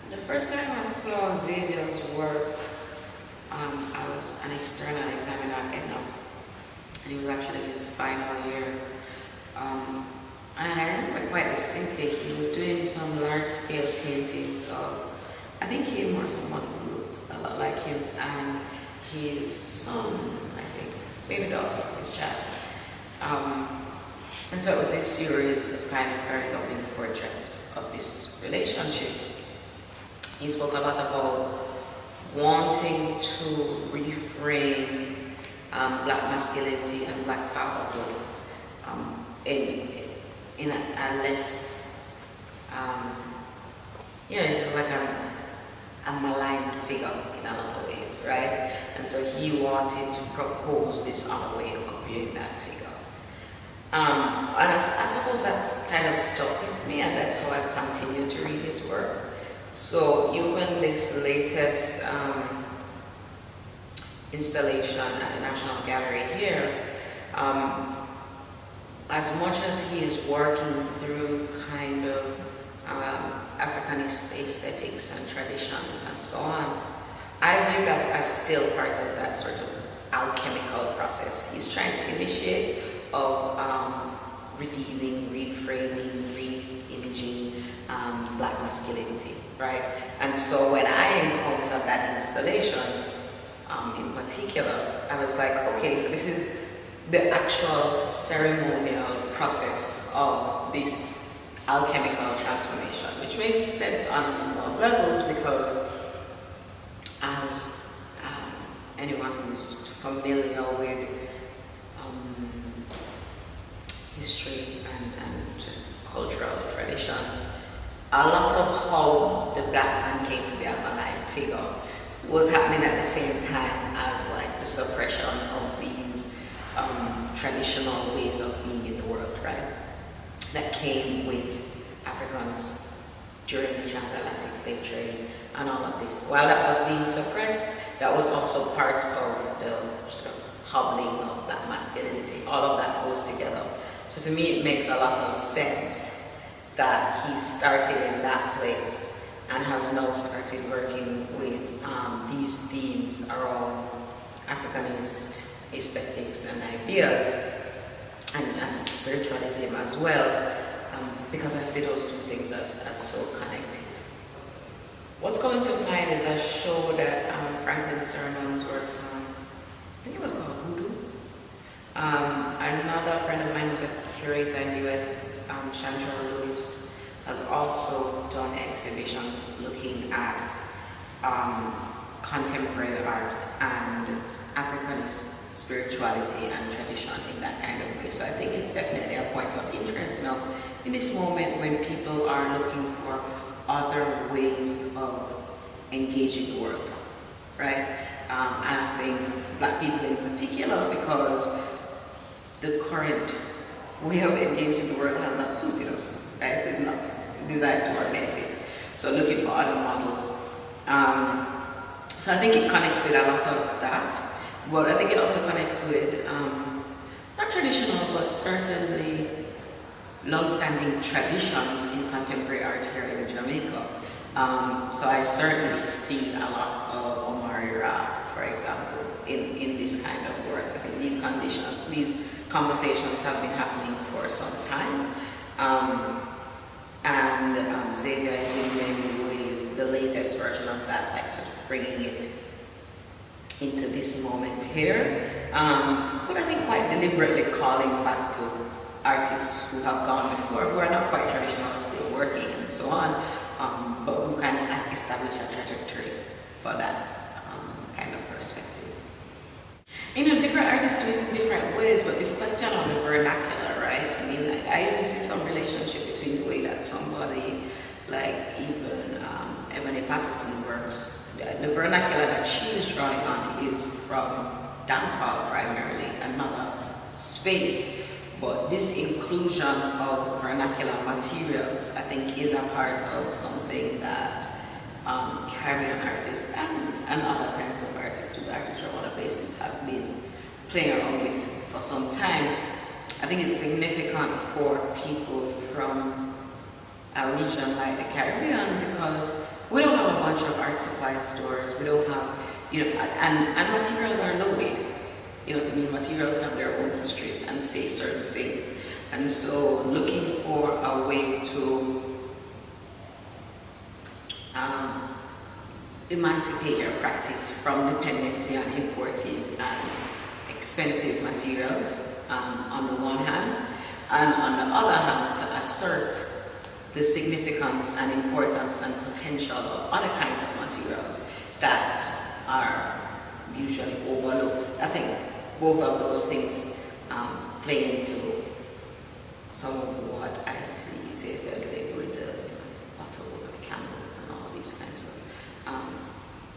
The first time I saw Xayvier's work, I was an external examiner at Edna, and it was actually his final year. And I remember quite distinctly, he was doing some large-scale paintings of, I think him or someone who looked a lot like him, and his son, I think, maybe daughter, his child. And so it was a series of kind of very loving portraits of this relationship. He spoke a lot about wanting to reframe black masculinity and black fatherhood in a less, this is like a maligned figure in a lot of ways, right? And so he wanted to propose this other way of viewing that figure. And I suppose that's kind of stuck with me, and that's how I've continued to read his work. So even this latest installation at the National Gallery here, as much as he is working through kind of African aesthetics and traditions and so on, I view that as still part of that sort of alchemical process. He's trying to initiate of redeeming, reframing, re-imaging black masculinity, right? And so when I encountered that installation in particular, I was like, okay, so this is the actual ceremonial process of this alchemical transformation, which makes sense on a number of levels, because as anyone who's familiar with history and cultural traditions, a lot of how the black man came to be a maligned figure was happening at the same time as like the suppression of these traditional ways of being in the world, right? That came with Africans during the transatlantic slave trade and all of this. While that was being suppressed, that was also part of the sort of hobbling of black masculinity. All of that goes together. So to me, it makes a lot of sense that he started in that place and has now started working with these themes around Africanist aesthetics and ideas and spiritualism as well, because I see those two things as so connected. What's coming to mind is a show that Franklin Sermons worked on. I think it was called Voodoo. Another friend of mine who's a curator in the US, Chantrell Lewis, has also done exhibitions looking at contemporary art and Africanist spirituality and tradition in that kind of way. So I think it's definitely a point of interest now in this moment when people are looking for other ways of engaging the world, right? And I think black people in particular, because the current way of engaging the world has not suited us, right? It's not designed to our benefit. So looking for other models. So I think it connects with a lot of that, but I think it also connects with, not traditional, but certainly long-standing traditions in contemporary art here in Jamaica. So I certainly see a lot of Omari Ra, for example, in this kind of work. I think these conversations have been happening for some time. And Xayvier is in many ways the latest version of that, like sort of bringing it into this moment here. But I think quite deliberately calling back to artists who have gone before, who are not quite traditional, still working and so on, but who kind of established a trajectory for that kind of perspective. Different artists do it in different ways, but this question of the vernacular, right? I mean, I really see some relationship between the way that somebody like even Ebony Patterson works. The vernacular that she's drawing on is from dancehall primarily, another space, but this inclusion of vernacular materials, I think, is a part of something that Caribbean artists and other kinds of artists, artists from other places, have been playing around with for some time. I think it's significant for people from a region like the Caribbean because we don't have a bunch of art supply stores. We don't have, and materials are loaded. To me, materials have their own histories and say certain things. And so looking for a way to emancipate your practice from dependency on imported and expensive materials on the one hand, and on the other hand to assert the significance and importance and potential of other kinds of materials that are usually overlooked. I think both of those things play into some of what I see Xayvier doing with the bottles and the candles and all these kinds of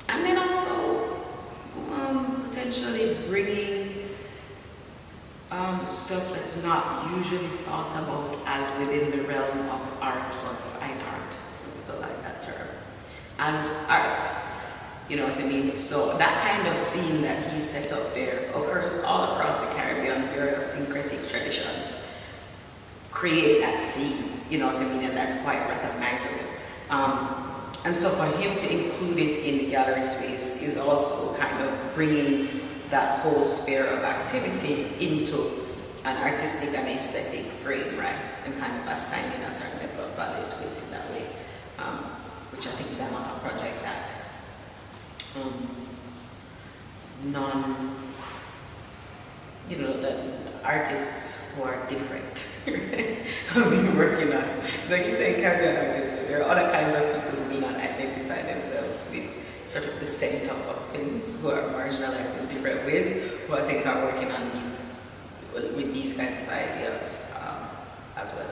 and then also potentially bringing stuff that's not usually thought about as within the realm of art or fine art. Some people like that term. As art. You know what I mean? So that kind of scene that he set up there occurs all across the Caribbean. Various syncretic traditions create that scene, you know what I mean? And that's quite recognizable. And so for him to include it in the gallery space is also kind of bringing that whole sphere of activity into an artistic and aesthetic frame, right? And kind of assigning a certain level of value to it in that way, which I think is another project that the artists who are different have been working on. So I keep saying Caribbean artists, but there are other kinds of people who do not identify themselves with sort of the center of things, who are marginalized in different ways, who I think are working on with these kinds of ideas as well.